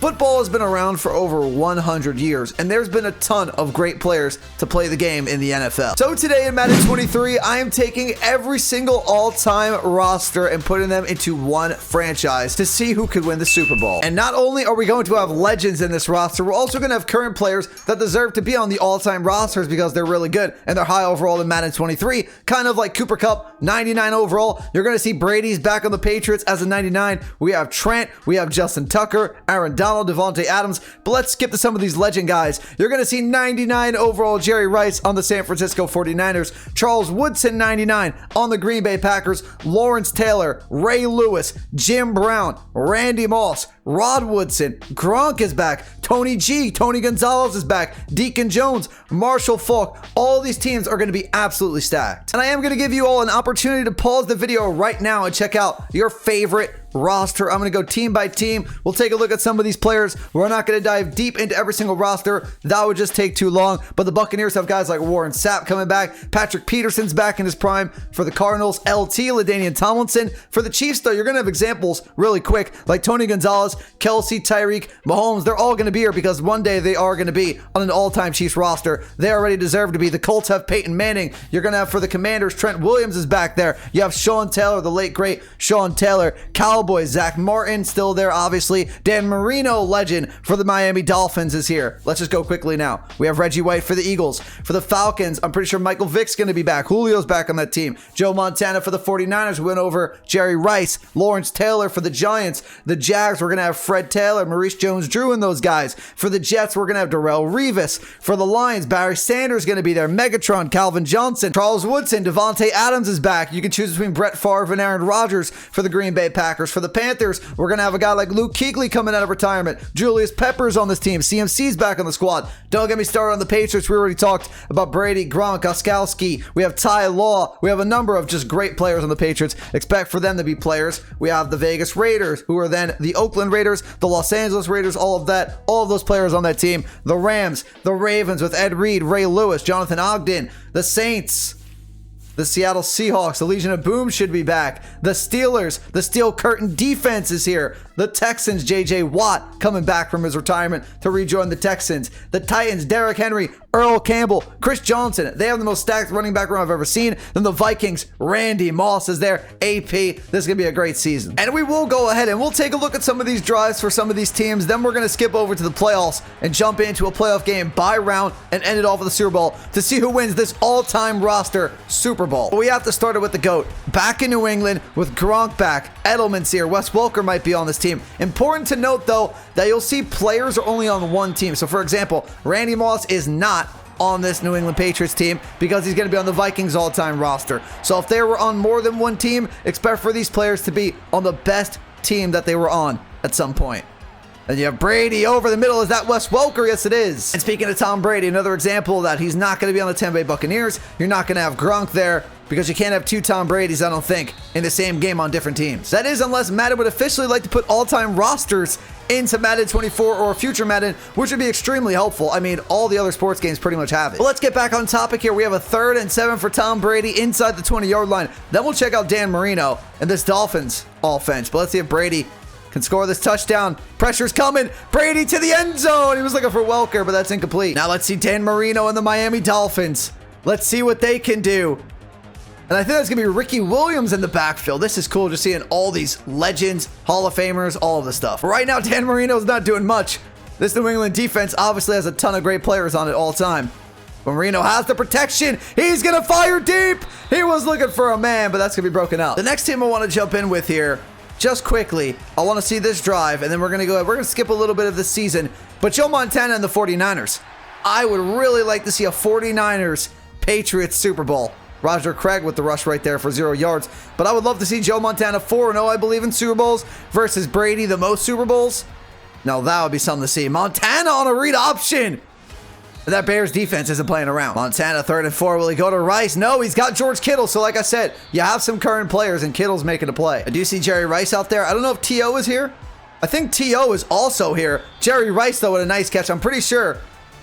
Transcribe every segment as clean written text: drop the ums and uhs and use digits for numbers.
Football has been around for over 100 years, and there's been a ton of great players to play the game in the NFL. So today in Madden 23, I am taking every single all-time roster and putting them into one franchise to see who could win the Super Bowl. And not only are we going to have legends in this roster, we're also going to have current players that deserve to be on the all-time rosters because they're really good and they're high overall in Madden 23, kind of like Cooper Kupp, 99 overall. You're going to see Brady's back on the Patriots as a 99. We have Trent, we have Justin Tucker, Aaron Donald, Devontae Adams, but let's skip to some of these legend guys. You're going to see 99 overall Jerry Rice on the San Francisco 49ers, Charles Woodson 99 on the Green Bay Packers, Lawrence Taylor, Ray Lewis, Jim Brown, Randy Moss, Rod Woodson, Gronk is back, Tony G, Tony Gonzalez is back, Deacon Jones, Marshall Faulk. All these teams are going to be absolutely stacked. And I am going to give you all an opportunity to pause the video right now and check out your favorite roster. I'm going to go team by team. We'll take a look at some of these players. We're not going to dive deep into every single roster. That would just take too long. But the Buccaneers have guys like Warren Sapp coming back. Patrick Peterson's back in his prime. For the Cardinals, LT, LaDainian Tomlinson. For the Chiefs, though, you're going to have examples really quick like Tony Gonzalez, Kelsey, Tyreek, Mahomes. They're all going to be here because one day they are going to be on an all-time Chiefs roster. They already deserve to be. The Colts have Peyton Manning. You're going to have for the Commanders, Trent Williams is back there. You have Sean Taylor, the late great Sean Taylor. Cowboys, Zach Martin still there, obviously. Dan Marino, legend for the Miami Dolphins, is here. Let's just go quickly now. We have Reggie White for the Eagles. For the Falcons, I'm pretty sure Michael Vick's going to be back. Julio's back on that team. Joe Montana for the 49ers. We went over Jerry Rice. Lawrence Taylor for the Giants. The Jags, we're going to have Fred Taylor, Maurice Jones-Drew, and those guys. For the Jets, we're going to have Darrelle Revis. For the Lions, Barry Sanders going to be there. Megatron, Calvin Johnson, Charles Woodson, Devontae Adams is back. You can choose between Brett Favre and Aaron Rodgers for the Green Bay Packers. For the Panthers, we're going to have a guy like Luke Kuechly coming out of retirement. Julius Peppers on this team. CMC's back on the squad. Don't get me started on the Patriots. We already talked about Brady, Gronk, Gostkowski. We have Ty Law. We have a number of just great players on the Patriots. Expect for them to be players. We have the Vegas Raiders, who are then the Oakland Raiders, the Los Angeles Raiders, all of that. All of those players on that team. The Rams, the Ravens with Ed Reed, Ray Lewis, Jonathan Ogden, the Saints, the Seattle Seahawks, the Legion of Boom should be back. The Steelers, the Steel Curtain defense is here. The Texans, J.J. Watt coming back from his retirement to rejoin the Texans. The Titans, Derrick Henry, Earl Campbell, Chris Johnson. They have the most stacked running back room I've ever seen. Then the Vikings, Randy Moss is there. AP, this is going to be a great season. And we will go ahead and we'll take a look at some of these drives for some of these teams. Then we're going to skip over to the playoffs and jump into a playoff game by round and end it off with the Super Bowl to see who wins this all-time roster Super Bowl. But we have to start it with the GOAT. Back in New England with Gronk back. Edelman's here. Wes Welker might be on this team. Important to note, though, that you'll see players are only on one team. So, for example, Randy Moss is not on this New England Patriots team because he's going to be on the Vikings all-time roster. So if they were on more than one team, expect for these players to be on the best team that they were on at some point. And you have Brady over the middle. Is that Wes Welker? Yes, it is. And speaking of Tom Brady, another example of that he's not going to be on the Tampa Bay Buccaneers. You're not going to have Gronk there because you can't have two Tom Bradys, I don't think, in the same game on different teams. That is, unless Madden would officially like to put all-time rosters into Madden 24 or future Madden, which would be extremely helpful. I mean, all the other sports games pretty much have it. But let's get back on topic here. We have a 3rd and 7 for Tom Brady inside the 20-yard line. Then we'll check out Dan Marino and this Dolphins offense. But let's see if Brady can score this touchdown. Pressure's coming. Brady to the end zone. He was looking for Welker, but that's incomplete. Now let's see Dan Marino and the Miami Dolphins. Let's see what they can do. And I think that's going to be Ricky Williams in the backfield. This is cool, just seeing all these legends, Hall of Famers, all of the stuff. But right now, Dan Marino's not doing much. This New England defense obviously has a ton of great players on it all time. But Marino has the protection. He's going to fire deep. He was looking for a man, but that's going to be broken out. The next team I want to jump in with here, just quickly, I want to see this drive, and then we're going to go ahead. We're going to skip a little bit of this season. But Joe Montana and the 49ers. I would really like to see a 49ers Patriots Super Bowl. Roger Craig with the rush right there for 0 yards. But I would love to see Joe Montana 4-0, I believe, in Super Bowls versus Brady, the most Super Bowls. Now, that would be something to see. Montana on a read option. That Bears defense isn't playing around. Montana 3rd and 4. Will he go to Rice? No, he's got George Kittle. So like I said, you have some current players and Kittle's making a play. I do see Jerry Rice out there. I don't know if T.O. is here. I think T.O. is also here. Jerry Rice, though, with a nice catch. I'm pretty sure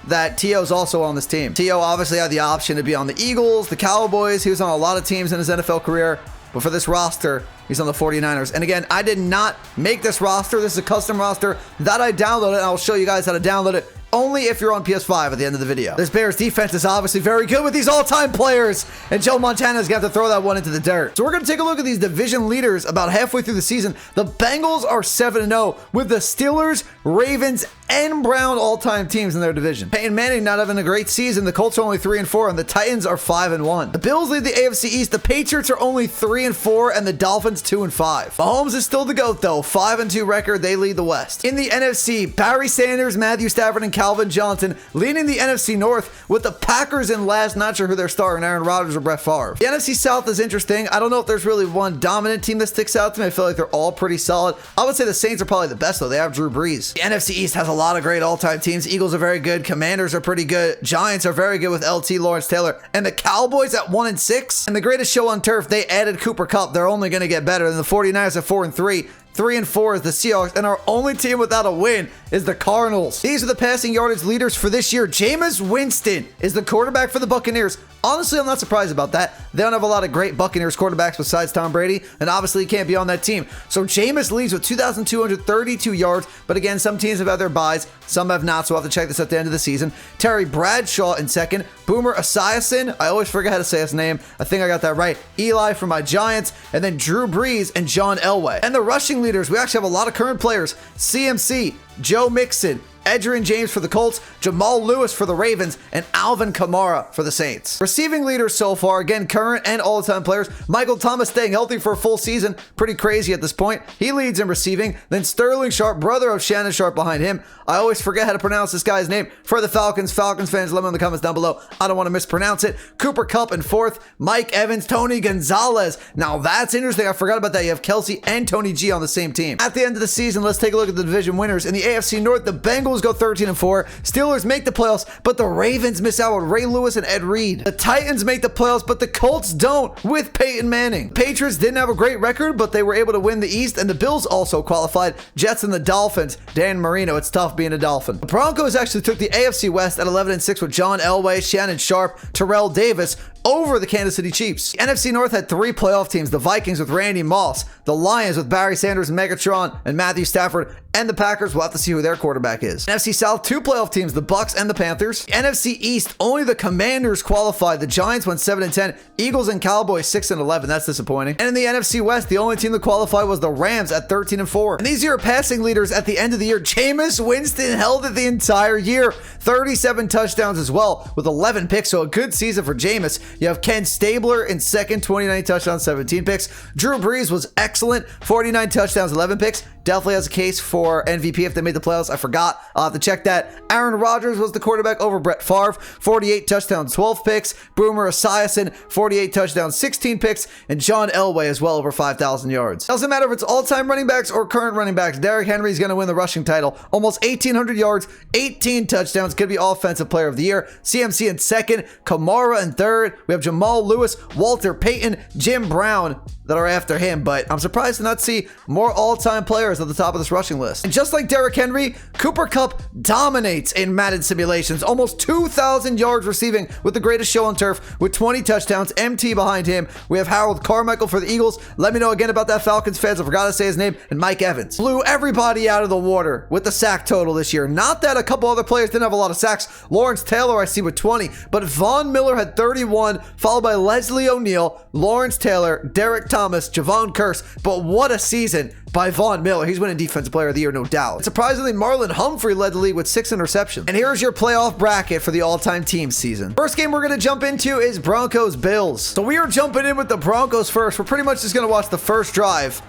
that T.O.'s also on this team. T.O. obviously had the option to be on the Eagles, the Cowboys. He was on a lot of teams in his NFL career. But for this roster, He's on the 49ers. And again, I did not make this roster. This is a custom roster that I downloaded, and I'll show you guys how to download it only if you're on PS5 at the end of the video. This Bears defense is obviously very good with these all-time players, and Joe Montana's going to have to throw that one into the dirt. So we're going to take a look at these division leaders about halfway through the season. The Bengals are 7-0 with the Steelers, Ravens, and Brown all-time teams in their division. Peyton Manning not having a great season. The Colts are only 3-4, and the Titans are 5-1. The Bills lead the AFC East. The Patriots are only 3-4, and the Dolphins 2-5. Mahomes is still the GOAT, though. 5-2 record. They lead the West. In the NFC, Barry Sanders, Matthew Stafford, and Calvin Johnson leading the NFC North with the Packers in last. Not sure who they're starting, Aaron Rodgers or Brett Favre. The NFC South is interesting. I don't know if there's really one dominant team that sticks out to me. I feel like they're all pretty solid. I would say the Saints are probably the best, though. They have Drew Brees. The NFC East has a lot of great all-time teams. Eagles are very good. Commanders are pretty good. Giants are very good with LT, Lawrence Taylor. And the Cowboys at 1-6. And the greatest show on turf, they added Cooper Kupp. They're only going to get better. And the 49ers at 4-3. 3-4 is the Seahawks, and our only team without a win is the Cardinals. These are the passing yardage leaders for this year. Jameis Winston is the quarterback for the Buccaneers. Honestly, I'm not surprised about that. They don't have a lot of great Buccaneers quarterbacks besides Tom Brady, and obviously he can't be on that team. So Jameis leads with 2,232 yards, but again, some teams have had their buys, some have not, so we'll have to check this at the end of the season. Terry Bradshaw in second. Boomer Esiason, I always forget how to say his name. I think I got that right. Eli for my Giants, and then Drew Brees and John Elway. And the rushing leaders, we actually have a lot of current players. CMC, Joe Mixon, Edgerrin James for the Colts, Jamal Lewis for the Ravens, and Alvin Kamara for the Saints. Receiving leaders so far, again, current and all-time players. Michael Thomas staying healthy for a full season. Pretty crazy at this point. He leads in receiving. Then Sterling Sharp, brother of Shannon Sharp behind him. I always forget how to pronounce this guy's name. For the Falcons fans, let me know in the comments down below. I don't want to mispronounce it. Cooper Kupp in fourth. Mike Evans, Tony Gonzalez. Now that's interesting. I forgot about that. You have Kelsey and Tony G on the same team. At the end of the season, let's take a look at the division winners. In the AFC North, the Bengals go 13-4. Steelers make the playoffs, but the Ravens miss out on Ray Lewis and Ed Reed. The Titans make the playoffs, but the Colts don't with Peyton Manning. Patriots didn't have a great record, but they were able to win the East, and the Bills also qualified. Jets and the Dolphins. Dan Marino, it's tough being a Dolphin. The Broncos actually took the AFC West at 11-6 with John Elway, Shannon Sharp, Terrell Davis over the Kansas City Chiefs. The NFC North had 3 playoff teams. The Vikings with Randy Moss, the Lions with Barry Sanders and Megatron and Matthew Stafford, and the Packers. We'll have to see who their quarterback is. NFC South, 2 playoff teams, the Bucks and the Panthers. The NFC East, only the Commanders qualified. The Giants went 7-10. Eagles and Cowboys 6-11. That's disappointing. And in the NFC West, the only team that qualified was the Rams at 13-4. And these are your passing leaders at the end of the year. Jameis Winston held it the entire year. 37 touchdowns as well with 11 picks. So a good season for Jameis. You have Ken Stabler in second, 29 touchdowns, 17 picks. Drew Brees was excellent, 49 touchdowns, 11 picks. Definitely has a case for MVP if they made the playoffs. I forgot. I'll have to check that. Aaron Rodgers was the quarterback over Brett Favre. 48 touchdowns, 12 picks. Boomer Esiason, 48 touchdowns, 16 picks. And John Elway as well, over 5,000 yards. Doesn't matter if it's all-time running backs or current running backs. Derrick Henry is going to win the rushing title. Almost 1,800 yards, 18 touchdowns. Could be Offensive Player of the Year. CMC in second. Kamara in third. We have Jamal Lewis, Walter Payton, Jim Brown that are after him, but I'm surprised to not see more all-time players at the top of this rushing list. And just like Derrick Henry, Cooper Kupp dominates in Madden simulations. Almost 2,000 yards receiving with the greatest show on turf with 20 touchdowns. MT behind him. We have Harold Carmichael for the Eagles. Let me know again about that Falcons fans. I forgot to say his name. And Mike Evans. Blew everybody out of the water with the sack total this year. Not that a couple other players didn't have a lot of sacks. Lawrence Taylor I see with 20, but Von Miller had 31, followed by Leslie O'Neal, Lawrence Taylor, Derek Thomas, Javon Curse. But what a season by Von Miller. He's winning Defensive Player of the Year, no doubt. And surprisingly, Marlon Humphrey led the league with 6 interceptions. And here's your playoff bracket for the all-time team season. First game we're going to jump into is Broncos-Bills. So we are jumping in with the Broncos first. We're pretty much just going to watch the first drive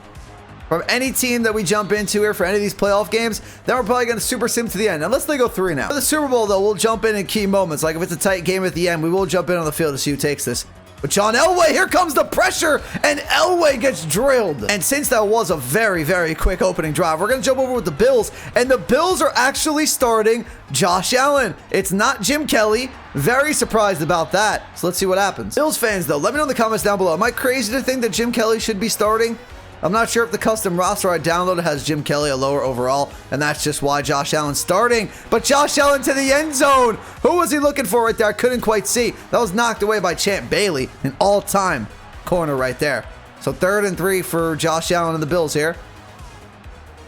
from any team that we jump into here for any of these playoff games. Then we're probably going to super sim to the end, unless they go 3 now. For the Super Bowl, though, we'll jump in key moments. Like if it's a tight game at the end, we will jump in on the field to see who takes this. But John Elway, here comes the pressure, and Elway gets drilled. And since that was a very, very quick opening drive, we're going to jump over with the Bills, and the Bills are actually starting Josh Allen. It's not Jim Kelly. Very surprised about that. So let's see what happens. Bills fans, though, let me know in the comments down below. Am I crazy to think that Jim Kelly should be starting? I'm not sure if the custom roster I downloaded has Jim Kelly a lower overall, and that's just why Josh Allen's starting. But Josh Allen to the end zone. Who was he looking for right there? I couldn't quite see. That was knocked away by Champ Bailey, an all-time corner right there. So So 3rd and 3 for Josh Allen and the Bills here.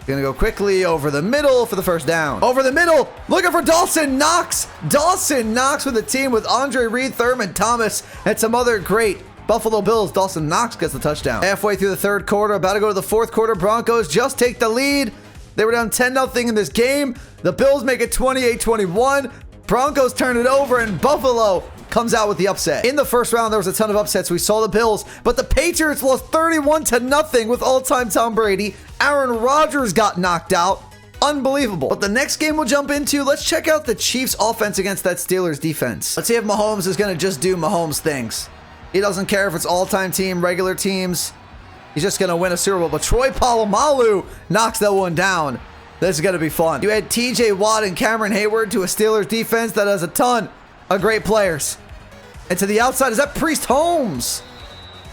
Gonna go quickly over the middle for the first down. Over the middle, looking for Dawson Knox. Dawson Knox with the team with Andre Reed, Thurman Thomas, and some other great Buffalo Bills. Dawson Knox gets the touchdown. Halfway through the 3rd quarter, about to go to the 4th quarter. Broncos just take the lead. They were down 10-0 in this game. The Bills make it 28-21. Broncos turn it over, and Buffalo comes out with the upset. In the first round, there was a ton of upsets. We saw the Bills, but the Patriots lost 31-0 with all-time Tom Brady. Aaron Rodgers got knocked out. Unbelievable. But the next game we'll jump into, let's check out the Chiefs offense against that Steelers defense. Let's see if Mahomes is going to just do Mahomes things. He doesn't care if it's all-time team, regular teams. He's just going to win a Super Bowl. But Troy Polamalu knocks that one down. This is going to be fun. You add TJ Watt and Cameron Hayward to a Steelers defense that has a ton of great players. And to the outside, is that Priest Holmes?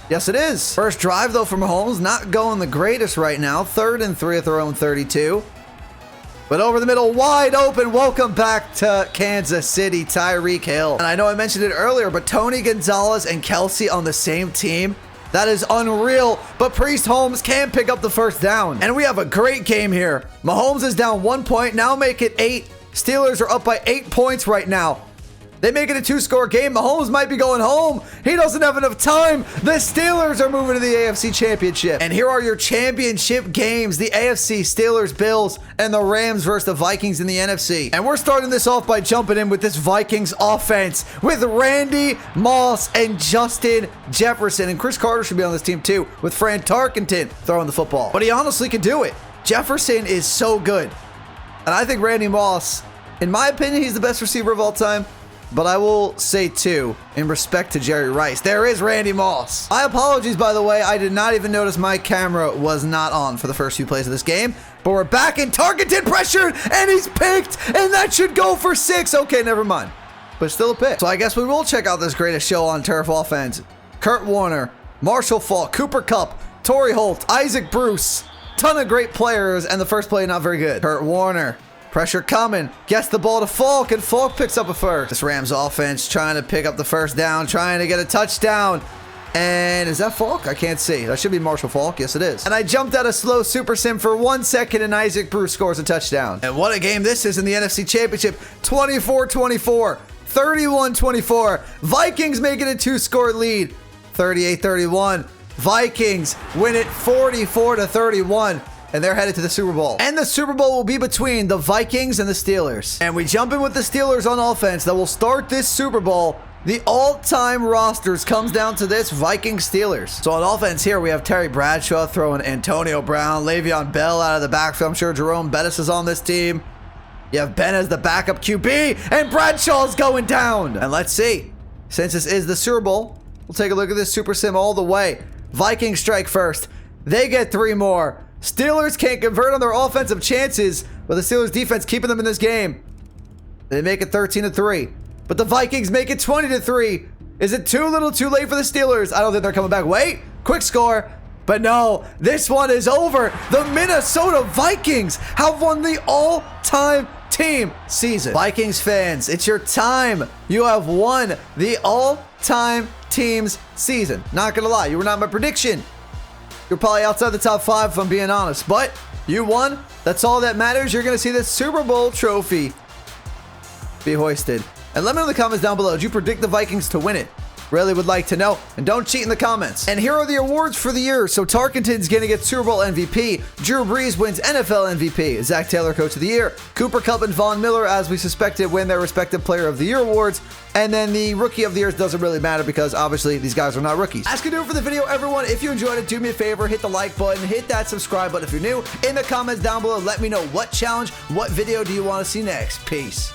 Yes, it is. First drive, though, from Mahomes. Not going the greatest right now. 3rd and 3 at their own 32. But over the middle, wide open. Welcome back to Kansas City, Tyreek Hill. And I know I mentioned it earlier, but Tony Gonzalez and Kelsey on the same team. That is unreal, but Priest Holmes can pick up the first down. And we have a great game here. Mahomes is down 1 point, now make it 8. Steelers are up by 8 points right now. They make it a 2-score game. Mahomes might be going home. He doesn't have enough time. The Steelers are moving to the AFC Championship. And here are your championship games. The AFC, Steelers, Bills, and the Rams versus the Vikings in the NFC. And we're starting this off by jumping in with this Vikings offense with Randy Moss and Justin Jefferson. And Chris Carter should be on this team too, with Fran Tarkenton throwing the football. But he honestly can do it. Jefferson is so good. And I think Randy Moss, in my opinion, he's the best receiver of all time. But I will say, too, in respect to Jerry Rice, there is Randy Moss. My apologies, by the way. I did not even notice my camera was not on for the first few plays of this game. But we're back in Targeted pressured, and he's picked, and that should go for 6. Okay, never mind. But still a pick. So I guess we will check out this greatest show on turf offense. Kurt Warner, Marshall Faulk, Cooper Kupp, Torrey Holt, Isaac Bruce. Ton of great players, and the first play not very good. Kurt Warner. Pressure coming, gets the ball to Falk, and Falk picks up a first. This Rams offense trying to pick up the first down, trying to get a touchdown. And is that Falk? I can't see. That should be Marshall Faulk. Yes, it is. And I jumped out a slow super sim for 1 second, and Isaac Bruce scores a touchdown. And what a game this is in the NFC Championship. 24-24, 31-24. Vikings make it a 2-score lead. 38-31. Vikings win it 44-31. And they're headed to the Super Bowl. And the Super Bowl will be between the Vikings and the Steelers. And we jump in with the Steelers on offense that will start this Super Bowl. The all-time rosters comes down to this Vikings-Steelers. So on offense here, we have Terry Bradshaw throwing Antonio Brown, Le'Veon Bell out of the backfield. I'm sure Jerome Bettis is on this team. You have Ben as the backup QB, and Bradshaw's going down. And let's see. Since this is the Super Bowl, we'll take a look at this Super Sim all the way. Vikings strike first. They get 3 more. Steelers can't convert on their offensive chances, but the Steelers defense keeping them in this game. They make it 13-3, but the Vikings make it 20-3. Is it too little too late for the Steelers? I don't think they're coming back. Wait, quick score. But no, this one is over. The Minnesota Vikings have won the all-time team season. Vikings fans, it's your time. You have won the all-time teams season. Not gonna lie, you were not my prediction. You're probably outside the top 5 if I'm being honest, but you won. That's all that matters. You're going to see this Super Bowl trophy be hoisted. And let me know in the comments down below, did you predict the Vikings to win it? Really would like to know. And don't cheat in the comments. And here are the awards for the year. So Tarkenton's going to get Super Bowl MVP. Drew Brees wins NFL MVP. Zach Taylor, Coach of the Year. Cooper Kupp and Von Miller, as we suspected, win their respective Player of the Year awards. And then the Rookie of the Year doesn't really matter because obviously these guys are not rookies. That's going to do it for the video, everyone. If you enjoyed it, do me a favor, hit the like button, hit that subscribe button if you're new. In the comments down below, let me know what challenge, what video do you want to see next. Peace.